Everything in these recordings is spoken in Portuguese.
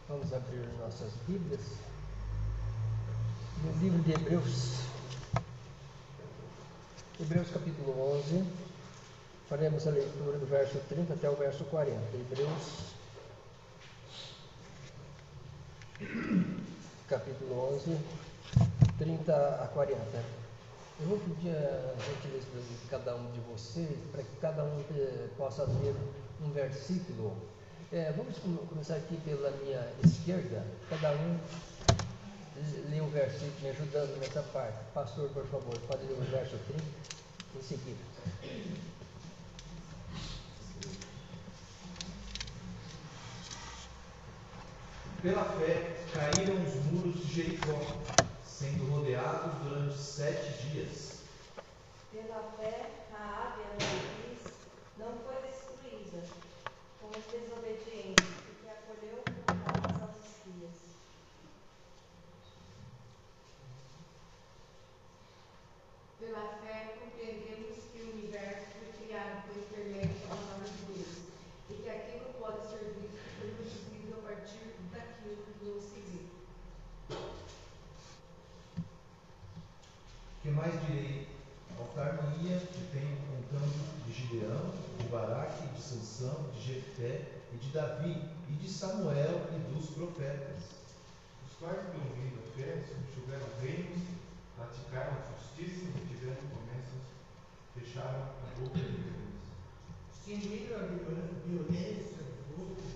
Vamos abrir nossas Bíblias no livro de Hebreus. Hebreus capítulo 11. Faremos a leitura do verso 30 até o verso 40. Hebreus capítulo 11, 30 a 40. Eu vou pedir a gentileza de cada um de vocês, para que cada um possa ler um versículo. Vamos começar aqui pela minha esquerda. Cada um lê um versículo, me ajudando nessa parte. Pastor, por favor, pode ler o verso 30 em seguida. Pela fé, caíram os muros de Jericó, sendo rodeados durante 7 dias. Pela fé, Raabe, a meretriz, não foi destruída com os desobedientes, porque acolheu com paz aos espias. Pela fé, compreendemos que o universo foi criado por intermédio da palavra de Deus, e que aquilo pode ser visto e visível a partir daquilo que não se vê. Que mais direi? Faltar-me-ia que tenho contando de Gideão, de Baraque, de Sansão, de Jefté e de Davi, e de Samuel e dos profetas. Os quais, pelo meio da fé, subjugaram reinos, praticaram a justiça, tiveram promessas, fecharam a boca de Deus. Extinguiram a violência dos outros,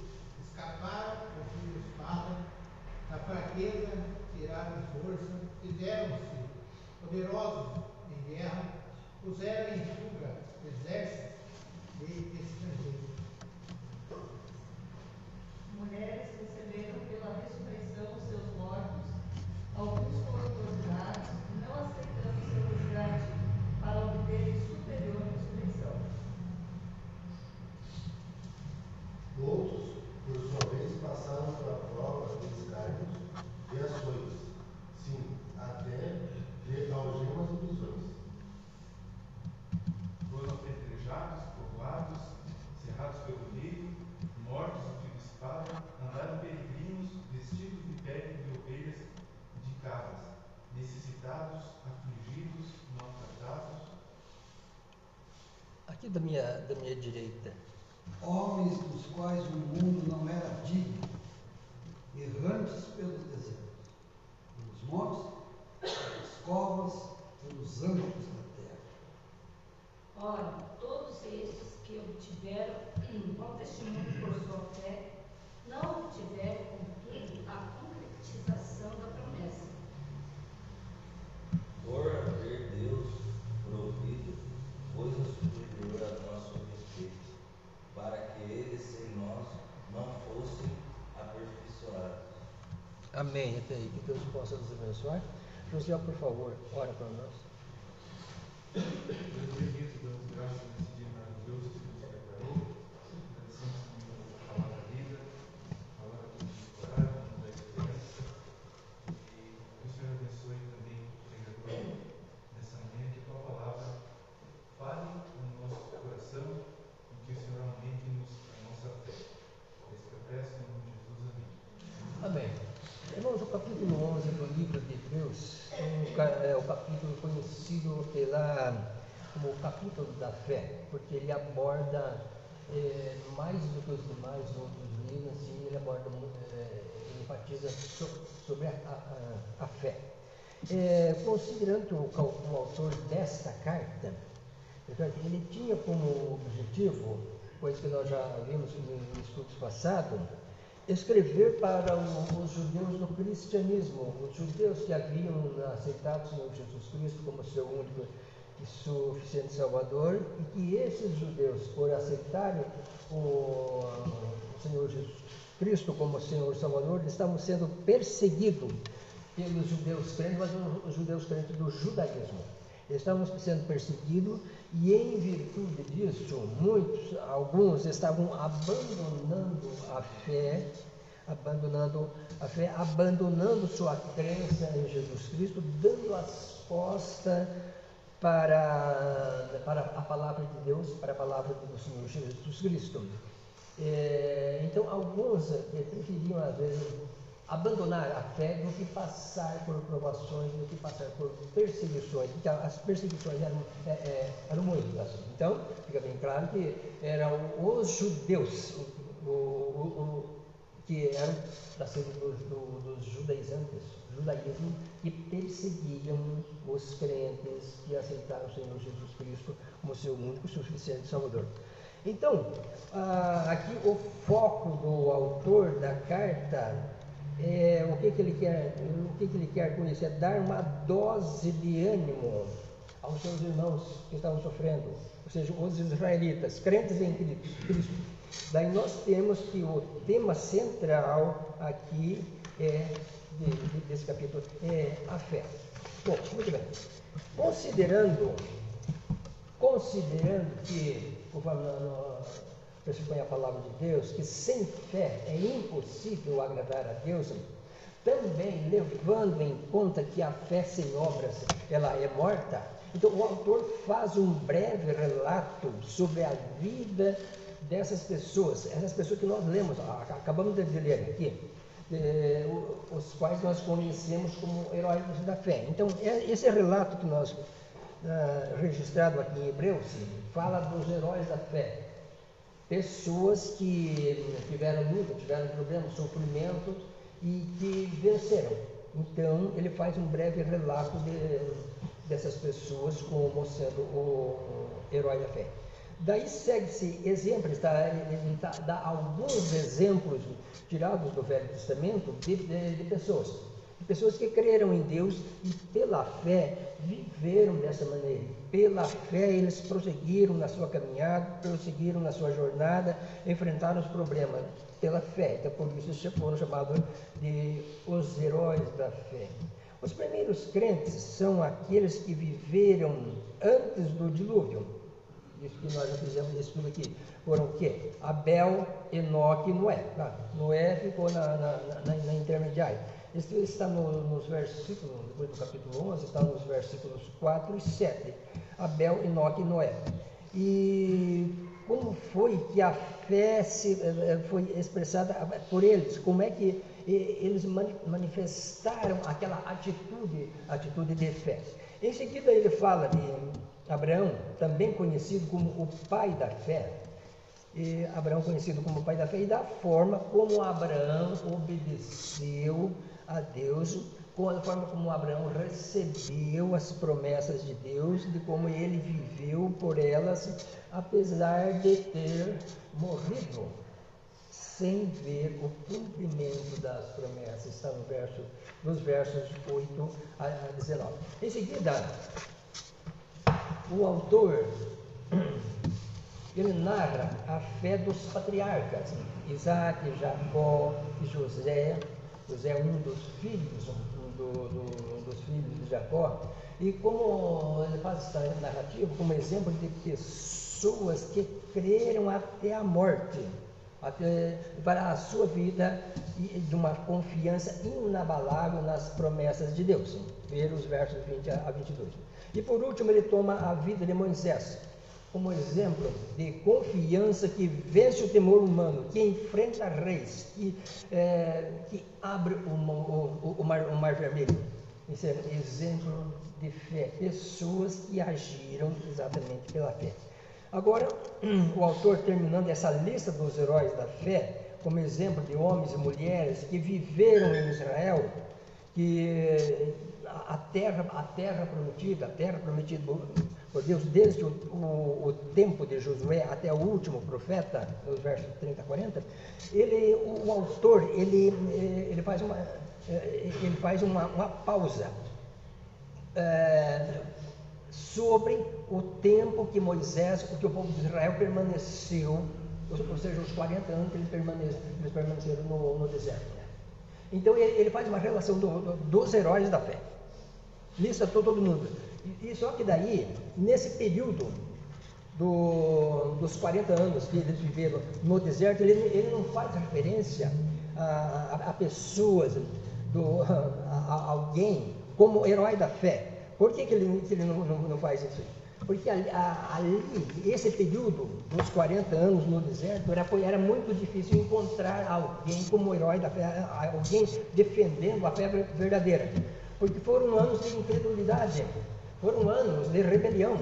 escaparam ao fio da espada, da fraqueza tiraram força, fizeram-se poderosos em guerra, puseram em fuga exércitos de estrangeiros. Mulheres receberam pela ressurreição seus mortos, alguns foram torturados, não aceitando seu resgate para obterem superior ressurreição. Outros, por sua vez, passaram pela prova de escárnios e açoites, sim, até de algemas e prisões. Foram apedrejados, curvados, cerrados pelo rei, mortos a fio de espada, andaram peregrinos, vestidos de pele de ovelhas e de cabras, necessitados, afligidos, maltratados. Aqui da minha direita. Homens dos quais o mundo não era digno, errantes pelo deserto, pelos montes, pelas covas, pelos âmbitos da terra. Ora, todos estes que obtiveram bom testemunho por sua fé, não obtiveram, contudo, a concretização da promessa. Por haver Deus provido coisa superior a nosso respeito, para que eles sem nós não fossem aperfeiçoados. Amém. Até aí. Que Deus possa nos abençoar. José, por favor, ora para nós. Deus bendito, damos graças nesse dia maravilhoso que nos preparou. Agradecemos pela palavra da vida, a palavra que nos coragem, nos dá esperança. E que o Senhor abençoe também o pregador nessa manhã, que a tua palavra fale no nosso coração e que o Senhor aumente-nos a nossa fé. É isso que eu peço em nome de Jesus. Amém. Amém. Irmãos, o capítulo 11 do livro de Hebreus é o capítulo conhecido como o capítulo da fé, porque ele aborda mais do que os demais outros livros, assim, ele aborda, ele enfatiza sobre a fé. Considerando que o autor desta carta, ele tinha como objetivo, coisa que nós já vimos em estudos passados, escrever para os judeus do cristianismo, os judeus que haviam aceitado o Senhor Jesus Cristo como seu único e suficiente Salvador, e que esses judeus, por aceitarem o Senhor Jesus Cristo como Senhor Salvador, estavam sendo perseguidos pelos judeus crentes, mas os judeus crentes do judaísmo. Eles estavam sendo perseguidos e, em virtude disso, alguns estavam abandonando a fé, abandonando sua crença em Jesus Cristo, dando as costas para a palavra de Deus, para a palavra do Senhor Jesus Cristo. Então, alguns preferiam, às vezes, abandonar a fé do que passar por provações, do que passar por perseguições, porque as perseguições eram muitas. Então, fica bem claro que eram os judeus, que eram nascidos dos judaísmo, que perseguiam os crentes que aceitaram o Senhor Jesus Cristo como seu único e suficiente Salvador. Então, aqui o foco do autor da carta, o que ele quer com isso? É dar uma dose de ânimo aos seus irmãos que estavam sofrendo, ou seja, os israelitas, crentes em Cristo. Daí nós temos que o tema central aqui desse capítulo é a fé. Bom, muito bem. Considerando que, conforme pressupõe a palavra de Deus, que sem fé é impossível agradar a Deus, também levando em conta que a fé sem obras ela é morta, então o autor faz um breve relato sobre a vida dessas pessoas, essas pessoas que nós lemos, acabamos de ler aqui, os quais nós conhecemos como heróis da fé. Então, esse relato que nós registrado aqui em Hebreus fala dos heróis da fé, pessoas que tiveram luta, tiveram problemas, sofrimento e que venceram. Então, ele faz um breve relato dessas pessoas como sendo o herói da fé. Daí segue-se exemplos, ele dá alguns exemplos tirados do Velho Testamento de pessoas que creram em Deus e pela fé viveram dessa maneira. Pela fé eles prosseguiram na sua caminhada, prosseguiram na sua jornada, enfrentaram os problemas pela fé. Então por isso foram chamados de os heróis da fé. Os primeiros crentes são aqueles que viveram antes do dilúvio. Isso que nós já fizemos esse estudo aqui. Foram o quê? Abel, Enoque e Noé. Noé ficou na intermediária. Isso está nos versículos, depois do capítulo 11, está nos versículos 4 e 7. Abel, Enoque e Noé. E como foi que a fé foi expressada por eles? Como é que eles manifestaram aquela atitude de fé? Em seguida ele fala de Abraão, também conhecido como o pai da fé. Abraão conhecido como o pai da fé, e da forma como Abraão obedeceu a Deus, a forma como Abraão recebeu as promessas de Deus, de como ele viveu por elas, apesar de ter morrido sem ver o cumprimento das promessas. Está nos versos 8 a 19. Em seguida, o autor ele narra a fé dos patriarcas, Isaac, Jacó e José. José é um dos filhos, dos filhos de Jacó, e como ele faz essa narrativa como exemplo de pessoas que creram até a morte, para a sua vida, e de uma confiança inabalável nas promessas de Deus. Ver os versos 20 a 22. E por último ele toma a vida de Moisés como exemplo de confiança que vence o temor humano, que enfrenta reis, que abre o mar vermelho. Esse é um exemplo de fé, pessoas que agiram exatamente pela fé. Agora, o autor terminando essa lista dos heróis da fé, como exemplo de homens e mulheres que viveram em Israel, que a terra prometida por Deus, desde o tempo de Josué até o último profeta, nos versos 30 a 40, o autor faz uma pausa sobre o tempo que Moisés, que o povo de Israel permaneceu, ou seja, os 40 anos que eles permaneceram no deserto. Então ele faz uma relação dos heróis da fé. Lista todo mundo. E só que daí, nesse período dos 40 anos que eles viveram no deserto, ele não faz referência a pessoas, a alguém como herói da fé, Por que ele não faz isso? Porque ali, esse período dos 40 anos no deserto, era muito difícil encontrar alguém como herói da fé, alguém defendendo a fé verdadeira. Porque foram anos de incredulidade, foram anos de rebelião,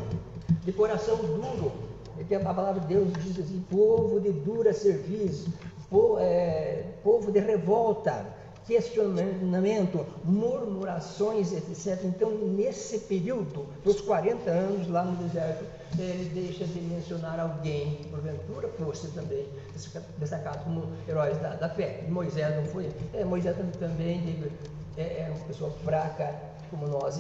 de coração duro. Porque a palavra de Deus diz assim: povo de dura cerviz, povo de revolta, questionamento, murmurações, etc. Então, nesse período dos 40 anos lá no deserto, ele deixa de mencionar alguém, porventura fosse também destacado como heróis da fé. Moisés não foi. Moisés também é uma pessoa fraca como nós,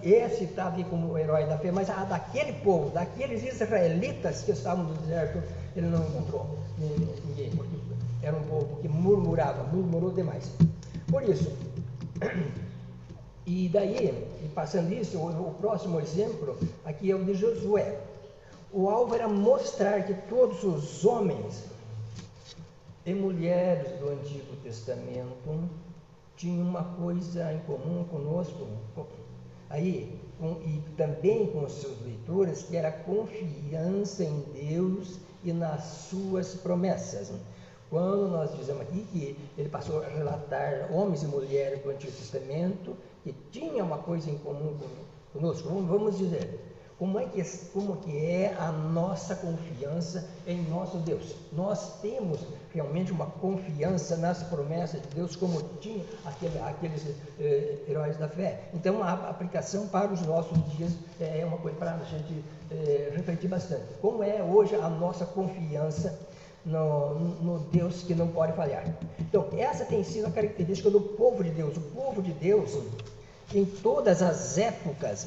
esse está aqui como herói da fé, mas daquele povo, daqueles israelitas que estavam no deserto, ele não encontrou ninguém, porque era um povo que murmurou demais. Por isso, e daí, passando isso, o próximo exemplo aqui é o de Josué. O alvo era mostrar que todos os homens e mulheres do Antigo Testamento tinham uma coisa em comum conosco, e também com os seus leitores, que era a confiança em Deus e nas suas promessas. Quando nós dizemos aqui que ele passou a relatar homens e mulheres do Antigo Testamento que tinham uma coisa em comum conosco, vamos dizer, como que é a nossa confiança em nosso Deus. Nós temos realmente uma confiança nas promessas de Deus, como tinham aqueles heróis da fé. Então, a aplicação para os nossos dias é uma coisa para a gente refletir bastante. Como é hoje a nossa confiança no Deus que não pode falhar? Então, essa tem sido a característica do povo de Deus. O povo de Deus, em todas as épocas,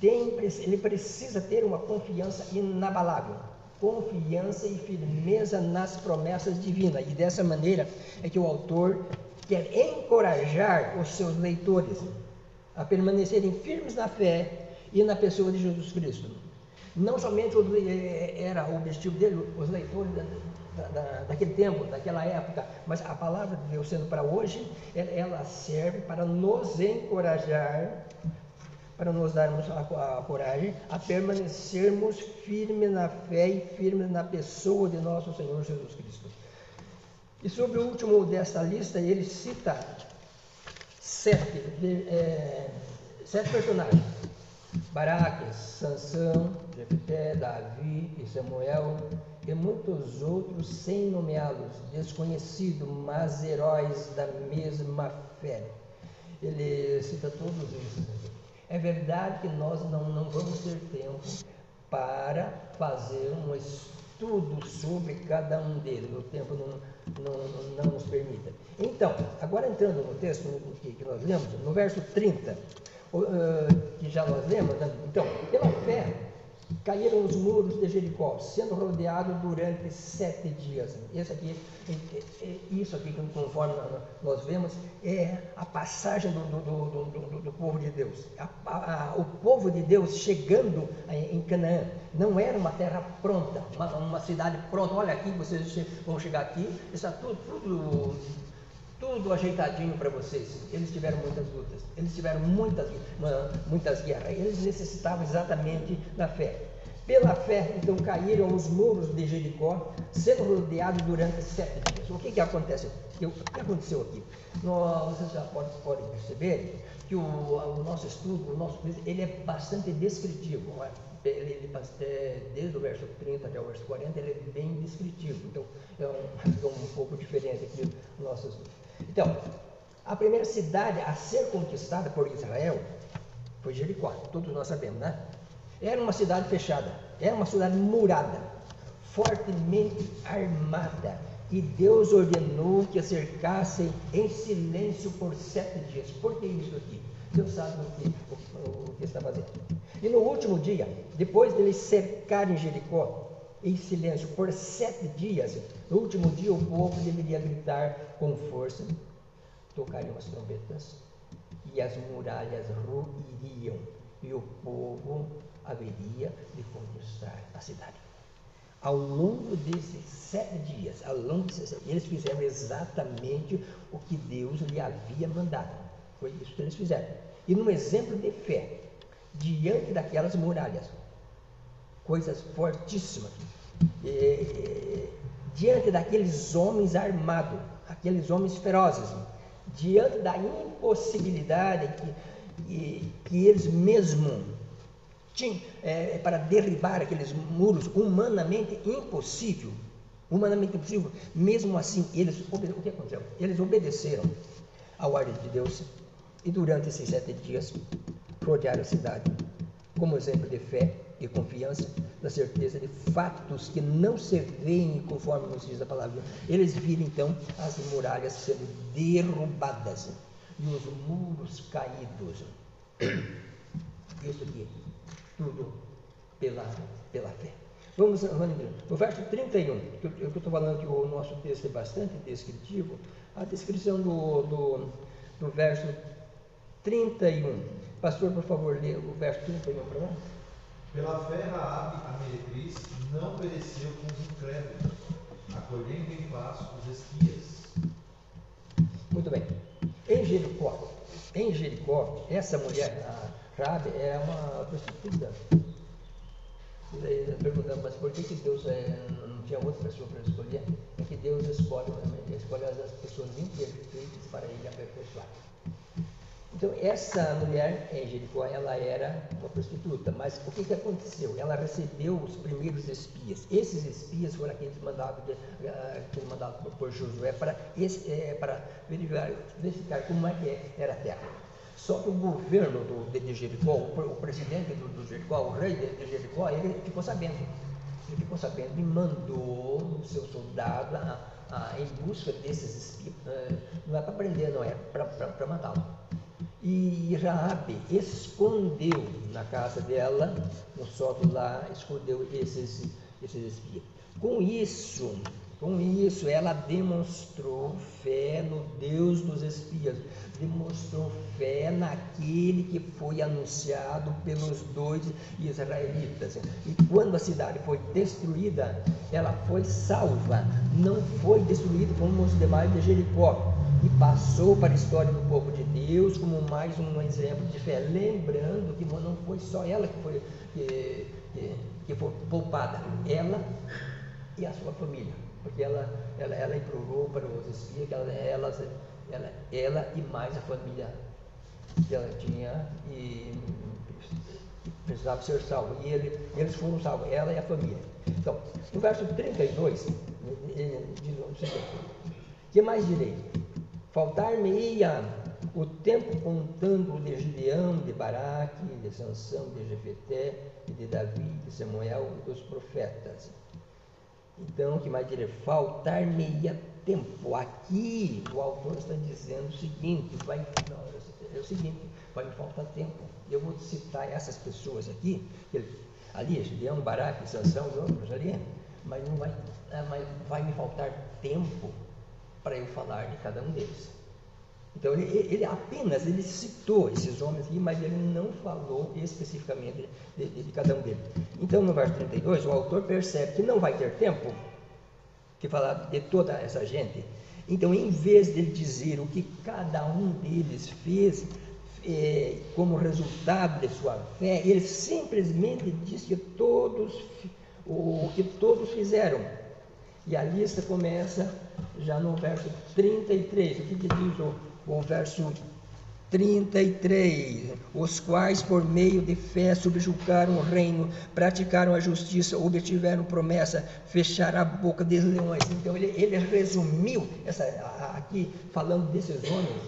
ele precisa ter uma confiança inabalável, confiança e firmeza nas promessas divinas. E dessa maneira é que o autor quer encorajar os seus leitores a permanecerem firmes na fé e na pessoa de Jesus Cristo. Não somente era o objetivo dele, os leitores daquele tempo, daquela época, mas a palavra de Deus, sendo para hoje, ela serve para nos encorajar, para nos darmos a coragem a permanecermos firmes na fé e firmes na pessoa de nosso Senhor Jesus Cristo. E sobre o último desta lista, ele cita sete personagens: Baraque, Sansão, Jefté, Davi e Samuel, e muitos outros sem nomeá-los, desconhecidos, mas heróis da mesma fé. Ele cita todos esses. É verdade que nós não vamos ter tempo para fazer um estudo sobre cada um deles, o tempo não nos permita. Então, agora entrando no texto que nós lemos, no verso 30, que já nós lemos, né? Então, pela fé caíram os muros de Jericó, sendo rodeados durante 7 dias. Isso aqui, conforme nós vemos, é a passagem do povo de Deus. O povo de Deus chegando em Canaã. Não era uma terra pronta, uma cidade pronta. Olha aqui, vocês vão chegar aqui, está tudo ajeitadinho para vocês. Eles tiveram muitas lutas, eles tiveram muitas guerras, eles necessitavam exatamente da fé. Pela fé, então, caíram os muros de Jericó, sendo rodeados durante 7 dias. O que acontece? O que aconteceu aqui? Vocês já podem perceber que o nosso estudo, ele é bastante descritivo. Desde o verso 30 até o verso 40, ele é bem descritivo. Então, é um pouco diferente aqui do nosso estudo. Então, a primeira cidade a ser conquistada por Israel foi Jericó, todos nós sabemos, né? Era uma cidade fechada, era uma cidade murada, fortemente armada, e Deus ordenou que a cercassem em silêncio por 7 dias. Por que isso aqui? Deus sabe o que está fazendo. E no último dia, depois deles cercarem Jericó em silêncio por 7 dias, no último dia o povo deveria gritar com força, tocariam as trombetas, e as muralhas ruiriam, e o povo haveria de conquistar a cidade. Ao longo desses 7 dias, eles fizeram exatamente o que Deus lhe havia mandado. Foi isso que eles fizeram. e num exemplo de fé, diante daquelas muralhas, coisas fortíssimas, diante daqueles homens armados, aqueles homens ferozes, diante da impossibilidade que eles mesmos tinham para derribar aqueles muros, humanamente impossível, mesmo assim, o que aconteceu? Eles obedeceram à ordem de Deus e durante esses 7 dias rodearam a cidade como exemplo de fé e confiança, da certeza de fatos que não se veem conforme nos diz a palavra. Eles viram então as muralhas sendo derrubadas e os muros caídos. Isso aqui, tudo pela fé. Vamos no verso 31, eu estou falando que o nosso texto é bastante descritivo, a descrição do verso 31. Pastor, por favor, lê o verso 31 para nós. Pela fé, Raabe, a meretriz, não pereceu com os incrédulos, acolhendo em paz os espias. Muito bem. Em Jericó, essa mulher, a Raabe, é uma prostituta. Perguntando, mas por que Deus não tinha outra pessoa para escolher? É que Deus escolhe as pessoas imperfeitas para Ele aperfeiçoar. Então, essa mulher em Jericó, ela era uma prostituta, mas o que aconteceu? Ela recebeu os primeiros espias. Esses espias foram aqueles mandados por Josué para verificar como é que era a terra. Só que o governo de Jericó, o presidente do Jericó, o rei de Jericó, ele ficou sabendo. E mandou o seu soldado em busca desses espias. Não é para prender, não é para matá-lo. E Raabe escondeu na casa dela, no sótão lá, escondeu esses espias. Com isso, ela demonstrou fé no Deus dos espias, demonstrou fé naquele que foi anunciado pelos 2 israelitas. E quando a cidade foi destruída, ela foi salva, não foi destruída como os demais de Jericó. E passou para a história do povo de Deus como mais um exemplo de fé, lembrando que não foi só ela que foi poupada, ela e a sua família, porque ela implorou para os espias que ela e mais a família que ela tinha e precisava ser salva, e eles foram salvos, ela e a família. Então, no verso 32 diz o seguinte: que mais direi? Faltar-me-ia o tempo contando de Gideão, de Baraque, de Sansão, de Jefeté, e de Davi, de Samuel e dos profetas. Então, o que mais direi? Faltar-me-ia tempo. Aqui o autor está dizendo o seguinte: vai me faltar tempo. Eu vou citar essas pessoas aqui, ali, Gideão, Baraque, Sansão e outros ali, mas vai me faltar tempo para eu falar de cada um deles. Então ele apenas citou esses homens aqui, mas ele não falou especificamente de cada um deles. Então no verso 32 o autor percebe que não vai ter tempo de falar de toda essa gente. Então, em vez de dizer o que cada um deles fez como resultado de sua fé, ele simplesmente diz o que todos fizeram. E a lista começa já no verso 33. O que diz o verso 33? Os quais, por meio de fé, subjugaram o reino, praticaram a justiça, obtiveram promessa, fecharam a boca dos leões. Então, ele resumiu, aqui, falando desses homens,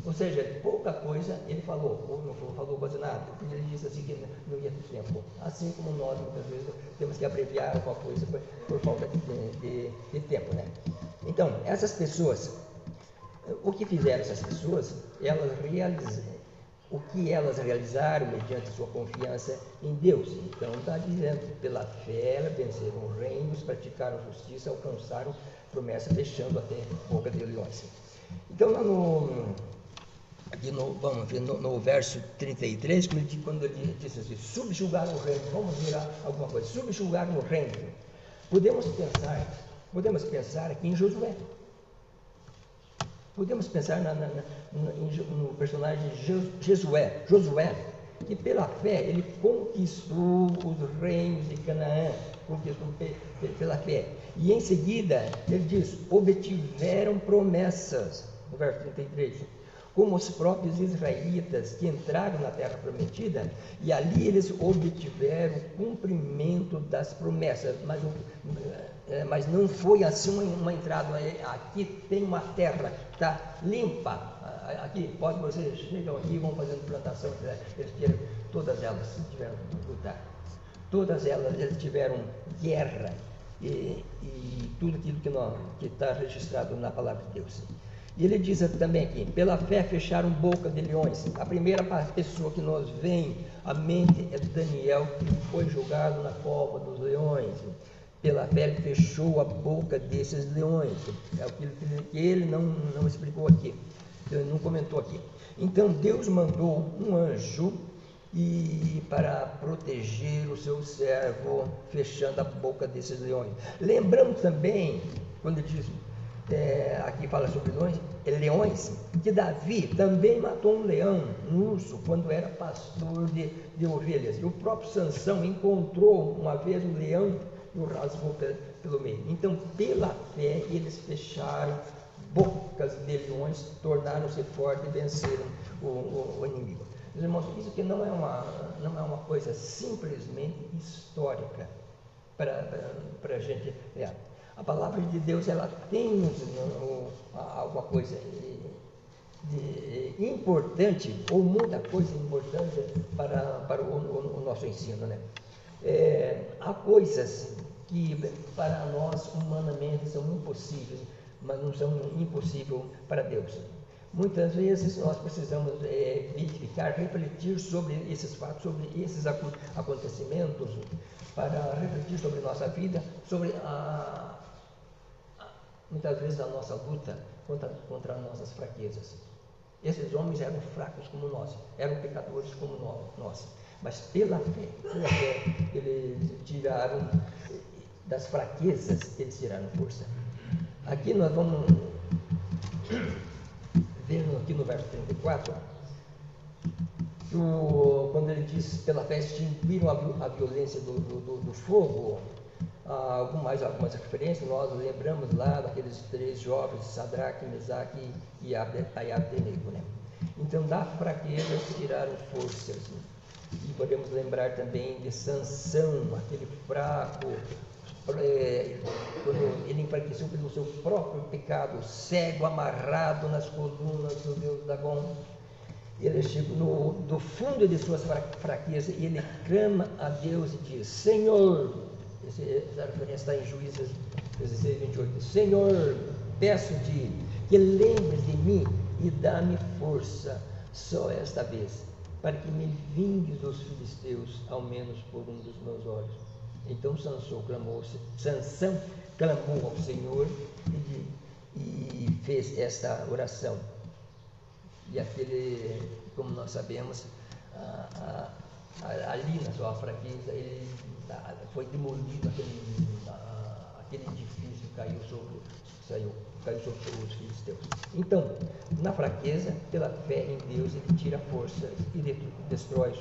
ou seja, pouca coisa ele falou, ou não falou quase nada, porque ele disse assim que não ia ter tempo. Assim como nós, muitas vezes, temos que abreviar alguma coisa por falta de tempo, né? Então, essas pessoas, o que fizeram essas pessoas? O que elas realizaram mediante sua confiança em Deus. Então, está dizendo, pela fé, venceram reinos, praticaram justiça, alcançaram promessa, deixando até boca de leões. Então, vamos ver no verso 33, quando ele diz assim: subjugaram o reino. Vamos ver alguma coisa. Subjugaram o reino. Podemos pensar aqui em Josué. Podemos pensar no personagem Josué, que pela fé ele conquistou os reinos de Canaã, conquistou pela fé. E em seguida ele diz, obtiveram promessas, no verso 33, como os próprios israelitas que entraram na terra prometida, e ali eles obtiveram o cumprimento das promessas, mas não foi assim uma entrada. Aqui tem uma terra, está limpa, aqui vocês chegam aqui e vão fazendo plantação, eles tiveram, todas elas tiveram que lutar, todas eles tiveram guerra, e tudo aquilo que está registrado na palavra de Deus. E ele diz também aqui, pela fé fecharam boca de leões. A primeira pessoa que nos vem à mente é Daniel, que foi jogado na cova dos leões. Pela fé ele fechou a boca desses leões. É aquilo que ele não explicou aqui, ele não comentou aqui. Então Deus mandou um anjo para proteger o seu servo, fechando a boca desses leões. Lembramos também, quando diz, aqui fala sobre leões, que Davi também matou um leão, um urso, quando era pastor de ovelhas. E o próprio Sansão encontrou uma vez um leão e o rasgou pelo meio. Então, pela fé, eles fecharam bocas de leões, tornaram-se fortes e venceram o inimigo. Meus irmãos, isso aqui não é uma coisa simplesmente histórica para a gente ver. A palavra de Deus, ela tem alguma coisa de importante, ou muita coisa importante para o nosso ensino, né? Há coisas que para nós humanamente são impossíveis, mas não são impossíveis para Deus. Muitas vezes nós precisamos verificar, refletir sobre esses fatos, sobre esses acontecimentos, para refletir sobre nossa vida, sobre muitas vezes a nossa luta contra as nossas fraquezas. Esses homens eram fracos como nós, eram pecadores como nós, mas pela fé, eles tiraram das fraquezas, eles tiraram força. Aqui nós vamos ver aqui no verso 34, quando ele diz, pela fé extinguiram a violência do fogo. Algumas referências, nós lembramos lá daqueles 3 jovens, Sadraque, Mesaque e Abdenego, né? Então, da fraqueza tiraram forças. E podemos lembrar também de Sansão, aquele fraco, quando ele enfraqueceu pelo seu próprio pecado, cego, amarrado nas colunas do deus Dagon. Ele chegou do fundo de suas fraquezas e ele clama a Deus e diz, Senhor, essa referência está em Juízes 16, 28, Senhor, peço-te que lembres de mim e dá-me força só esta vez, para que me vingues dos filisteus, ao menos por um dos meus olhos. Então Sansão clamou ao Senhor e fez esta oração. E aquele, como nós sabemos, ali na sua fraqueza, ele foi demolido, aquele edifício caiu sobre os filisteus. Então, na fraqueza, pela fé em Deus, ele tira força e destrói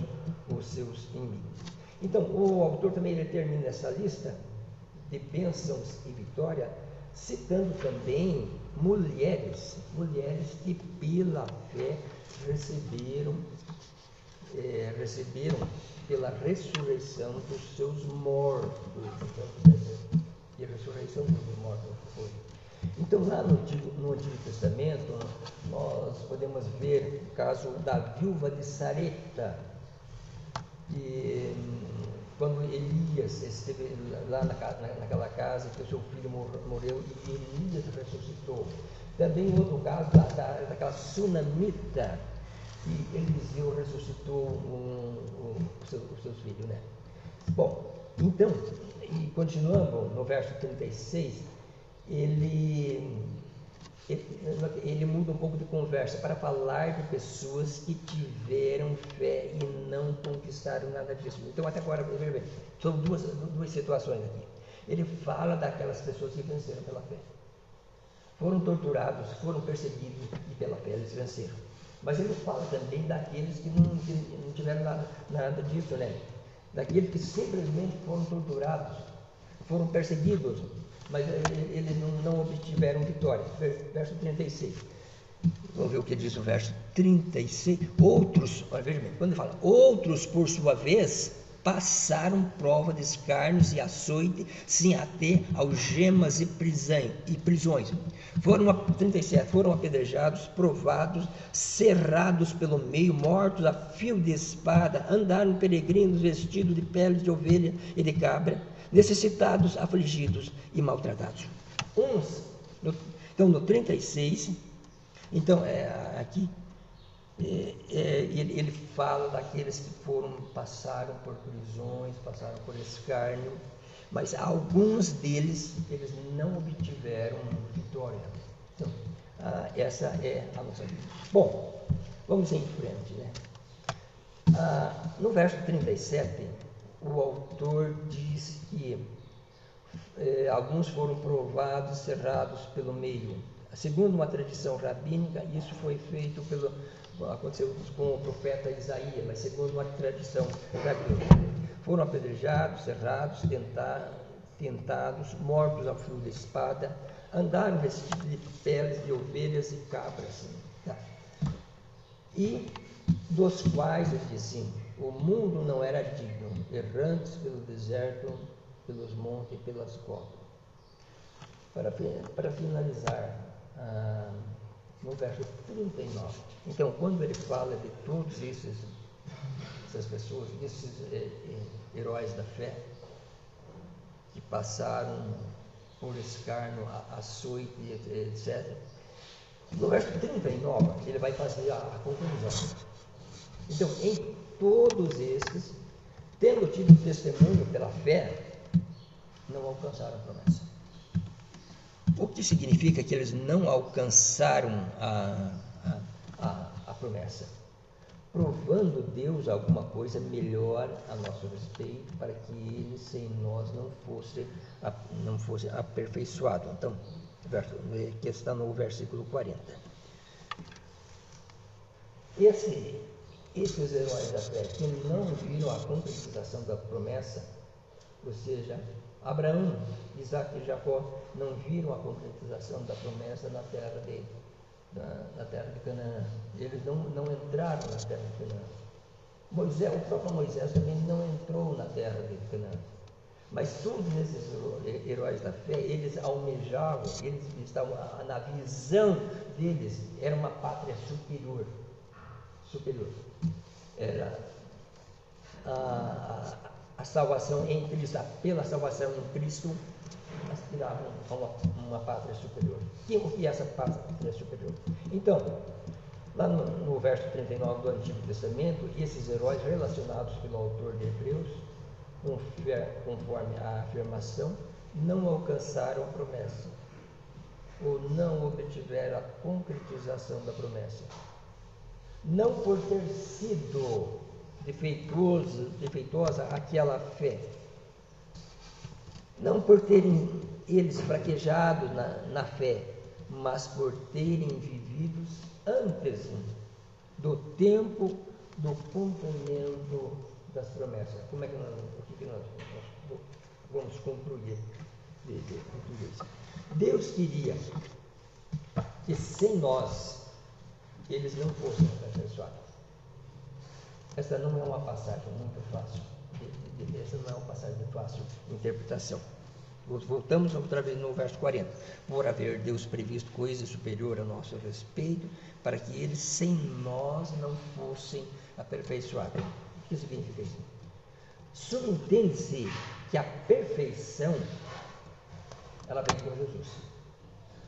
os seus inimigos. Então, o autor também ele termina essa lista de bênçãos e vitória, citando também mulheres que pela fé receberam pela ressurreição dos seus mortos. E a ressurreição dos mortos foi. Então, lá no Antigo Testamento, nós podemos ver o caso da viúva de Sarepta, que quando Elias esteve lá naquela casa, que o seu filho morreu e Elias ressuscitou. Também outro caso daquela sunamita, que Eliseu ressuscitou os seus filhos, né? Bom, então, e continuando no verso 36, ele muda um pouco de conversa para falar de pessoas que tiveram fé e não conquistaram nada disso. Então, até agora, são duas situações aqui. Ele fala daquelas pessoas que venceram pela fé. foram torturados, foram perseguidos e pela fé eles venceram. Mas ele fala também daqueles que não tiveram nada disso, né? Daqueles que simplesmente foram torturados, foram perseguidos, mas eles não obtiveram vitória. Verso 36. Vamos ver o que diz o verso 36. Outros, veja bem, quando ele fala, outros por sua vez passaram prova de escárnios e açoite, sim, até algemas e prisões. 37, foram apedrejados, provados, cerrados pelo meio, mortos a fio de espada, andaram peregrinos vestidos de peles de ovelha e de cabra, necessitados, afligidos e maltratados. Então, no 36, então, aqui, ele fala daqueles que passaram por prisões, passaram por escárnio, mas alguns deles, eles não obtiveram vitória. Então, essa é a nossa vida. Bom, vamos em frente, né? No verso 37, o autor diz que alguns foram provados, cerrados pelo meio. Segundo uma tradição rabínica, isso foi feito aconteceu com o profeta Isaías, mas segundo uma tradição rabínica, foram apedrejados, cerrados, tentados, mortos ao fio da espada, andaram vestidos de peles de ovelhas e cabras, tá? E dos quais, ele diz assim, o mundo não era digno, errantes pelo deserto, pelos montes e pelas covas. Para finalizar, no verso 39. Então, quando ele fala de todos essas pessoas, esses heróis da fé, que passaram por escárnio, açoite, etc., no verso 39, ele vai fazer a conclusão. Então, em todos estes, tendo tido testemunho pela fé, não alcançaram a promessa. O que significa que eles não alcançaram a promessa? Provando Deus alguma coisa melhor a nosso respeito, para que ele sem nós não fosse aperfeiçoado. Então, que está no versículo 40. Esses heróis da fé que não viram a concretização da promessa, ou seja, Abraão, Isaac e Jacó não viram a concretização da promessa na terra de Canaã. Eles não entraram na terra de Canaã. O próprio Moisés também não entrou na terra de Canaã. Mas todos esses heróis da fé, eles almejavam, eles estavam na visão deles, era uma pátria superior. Era a salvação em Cristo, pela salvação em Cristo, aspiravam a uma pátria superior. O que é essa pátria superior? Então, lá no verso 39 do Antigo Testamento, esses heróis relacionados pelo autor de Hebreus, conforme a afirmação, não alcançaram a promessa, ou não obtiveram a concretização da promessa. Não por ter sido defeituosa aquela fé, não por terem eles fraquejado na fé, mas por terem vivido antes do tempo do cumprimento das promessas. O que nós vamos concluir de tudo isso? Deus queria que sem nós eles não fossem aperfeiçoados. Essa não é uma passagem muito fácil. Essa não é uma passagem de fácil interpretação. Voltamos outra vez no verso 40. Por haver Deus previsto coisa superior a nosso respeito, para que eles sem nós não fossem aperfeiçoados. O que significa isso? Subentende-se que a perfeição, ela vem com Jesus.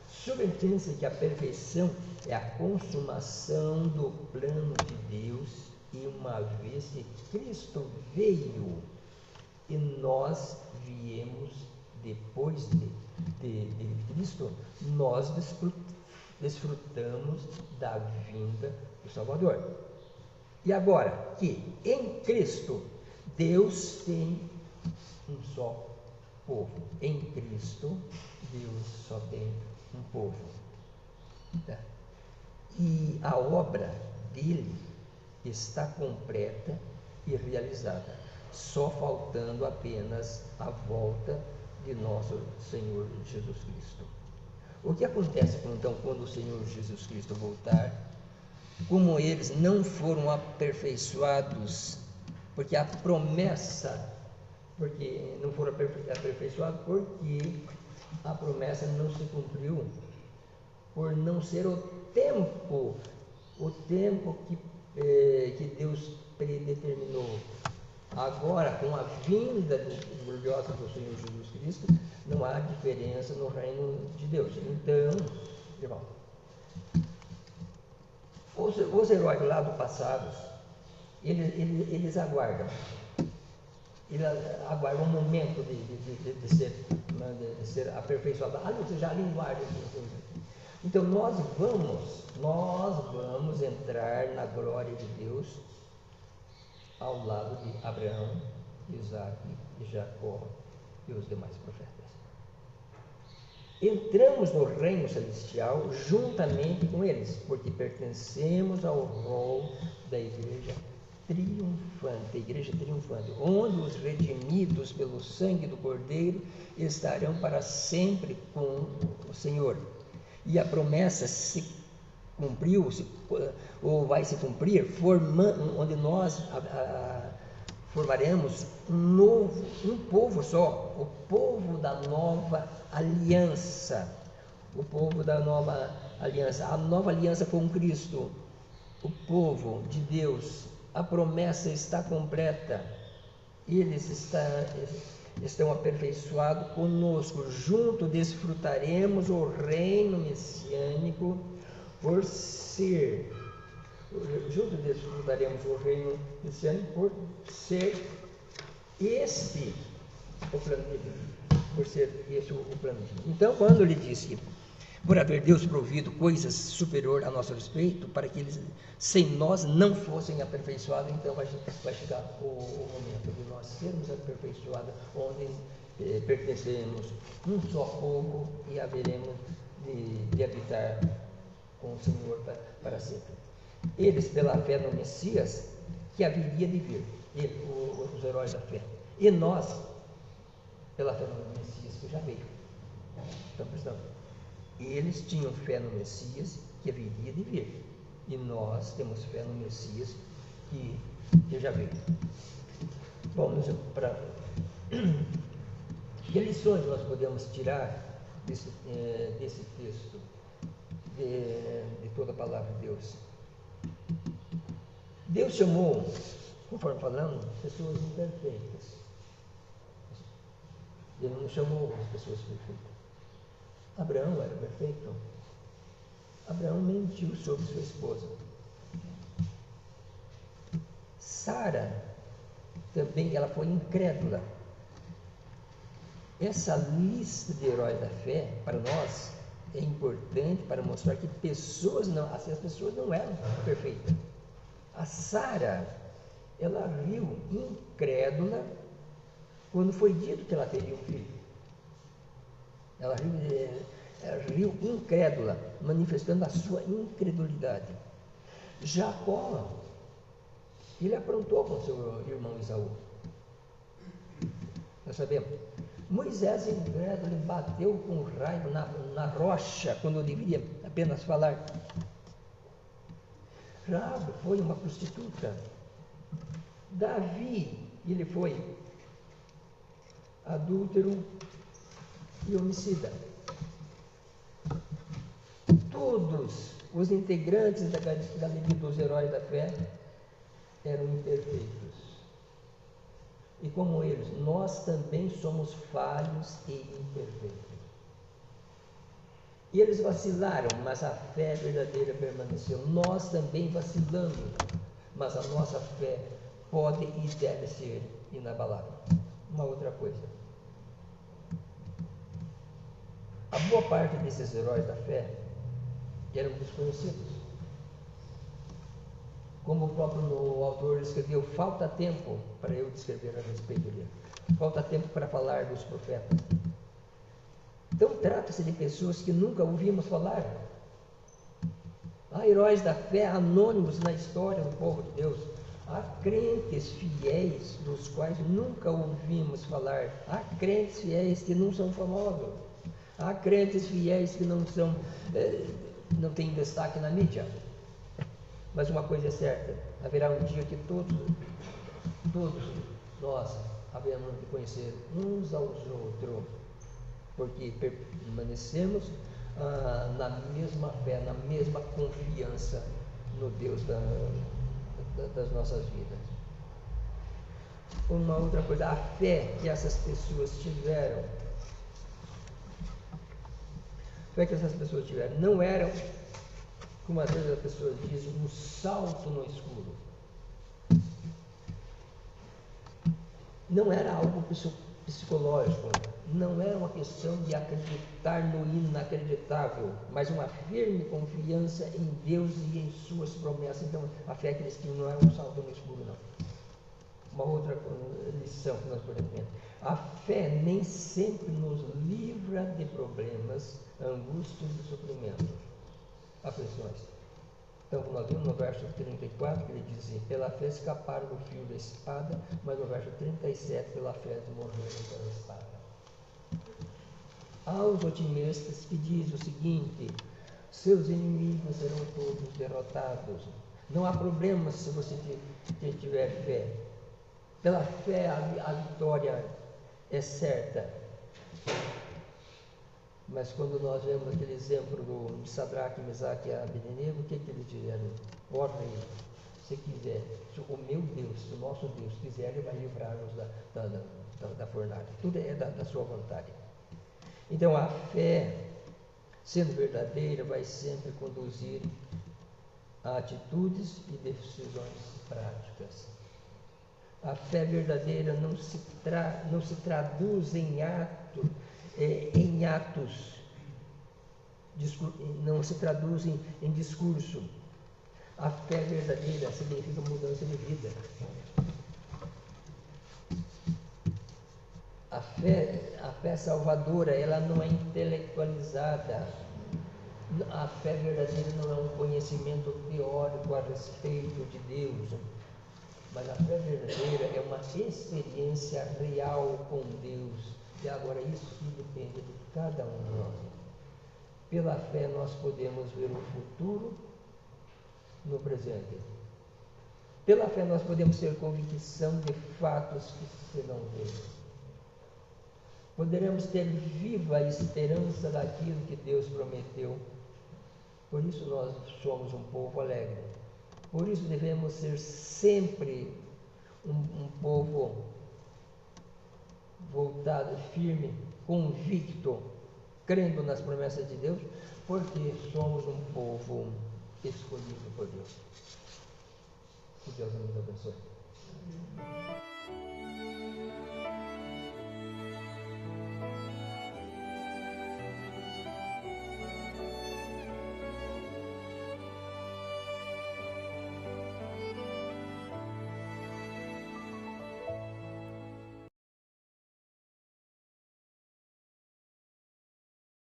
Subentende-se que a perfeição é a consumação do plano de Deus, e uma vez que Cristo veio e nós viemos depois de Cristo, nós desfrutamos da vinda do Salvador. E agora que em Cristo Deus tem um só povo. Em Cristo Deus só tem um povo. Tá? E a obra dele está completa e realizada, só faltando apenas a volta de nosso Senhor Jesus Cristo. O que acontece então quando o Senhor Jesus Cristo voltar? Como eles não foram aperfeiçoados, porque a promessa, porque não foram aperfeiçoados, porque a promessa não se cumpriu, por não ser o tempo que Deus predeterminou. Agora, com a vinda gloriosa do Senhor Jesus Cristo, não há diferença no reino de Deus. Então, irmão, os heróis lá do passado, eles aguardam. Eles aguardam um momento de ser aperfeiçoado. Já a linguagem. Então nós vamos entrar na glória de Deus ao lado de Abraão, Isaque e Jacó e os demais profetas. Entramos no reino celestial juntamente com eles, porque pertencemos ao rol da igreja triunfante, onde os redimidos pelo sangue do Cordeiro estarão para sempre com o Senhor. E a promessa se cumpriu, ou vai se cumprir, onde nós formaremos um povo só, o povo da nova aliança. O povo da nova aliança. A nova aliança com Cristo, o povo de Deus. A promessa está completa. Eles estão aperfeiçoados conosco. Junto desfrutaremos o reino messiânico por ser este o plano de Deus. Por ser este o plano de Deus. Então, quando ele disse por haver Deus provido coisas superior a nosso respeito, para que eles sem nós não fossem aperfeiçoados, então vai chegar o momento de nós sermos aperfeiçoados, onde pertencemos um só povo e haveremos de habitar com o Senhor para sempre. Eles, pela fé no Messias, que haveria de vir, os heróis da fé, e nós, pela fé no Messias, que já veio. Então, prestando. Eles tinham fé no Messias, que haveria de vir, e nós temos fé no Messias, que já veio. Bom, que lições nós podemos tirar desse texto, de toda a palavra de Deus? Deus chamou, conforme falamos, pessoas imperfeitas. Ele não chamou as pessoas perfeitas. Abraão era perfeito. Abraão mentiu sobre sua esposa. Sara também, ela foi incrédula. Essa lista de heróis da fé, para nós, é importante para mostrar que as pessoas não eram perfeitas. A Sara, ela riu incrédula quando foi dito que ela teria um filho. Ela riu incrédula, manifestando a sua incredulidade. Jacó, ele aprontou com seu irmão Esaú. Nós sabemos. Moisés, incrédulo, ele bateu com raiva na rocha, quando deveria apenas falar. Raabe foi uma prostituta. Davi, ele foi adúltero e homicida. Todos os integrantes da galeria dos heróis da fé eram imperfeitos. E como eles, nós também somos falhos e imperfeitos. E eles vacilaram, mas a fé verdadeira permaneceu. Nós também vacilamos, mas a nossa fé pode e deve ser inabalável. Uma outra coisa. A boa parte desses heróis da fé eram desconhecidos. Como o próprio autor escreveu, falta tempo para eu descrever a respeito dele. Falta tempo para falar dos profetas. Então trata-se de pessoas que nunca ouvimos falar. Há heróis da fé anônimos na história do povo de Deus. Há crentes fiéis dos quais nunca ouvimos falar. Há crentes fiéis que não são famosos. Há crentes fiéis que não não têm destaque na mídia. Mas uma coisa é certa: haverá um dia que todos nós haveremos de conhecer uns aos outros, porque permanecemos na mesma fé, na mesma confiança no Deus das nossas vidas. Uma outra coisa, a fé que essas pessoas tiveram, não era, como às vezes as pessoas dizem, um salto no escuro. Não era algo psicológico, não era uma questão de acreditar no inacreditável, mas uma firme confiança em Deus e em suas promessas. Então, a fé que eles tinham não era um salto no escuro, não. Uma outra lição que nós podemos ver: a fé nem sempre nos livra de problemas, angústias e sofrimentos, aflições. Então, nós vimos no verso 34 que ele diz assim: pela fé escaparam do fio da espada, mas no verso 37, pela fé morreram pela espada. Aos otimistas que diz o seguinte: seus inimigos serão todos derrotados. Não há problema se você tiver fé. Pela fé a vitória é certa. Mas quando nós vemos aquele exemplo de Sadraque, Mesaque e Abednego, o que eles disseram? Ó rei, se quiser, se o meu Deus, se o nosso Deus quiser, ele vai livrar-nos da fornalha. Tudo é da sua vontade. Então a fé, sendo verdadeira, vai sempre conduzir a atitudes e decisões práticas. A fé verdadeira não se traduz em atos, não se traduz em discurso. A fé verdadeira significa mudança de vida. A fé salvadora, ela não é intelectualizada. A fé verdadeira não é um conhecimento teórico a respeito de Deus, mas a fé verdadeira é uma experiência real com Deus. E agora isso que depende de cada um de nós. Pela fé nós podemos ver o futuro no presente. Pela fé nós podemos ter convicção de fatos que se não vê. Poderemos ter viva a esperança daquilo que Deus prometeu. Por isso nós somos um povo alegre. Por isso devemos ser sempre um povo voltado, firme, convicto, crendo nas promessas de Deus, porque somos um povo escolhido por Deus. Que Deus nos abençoe.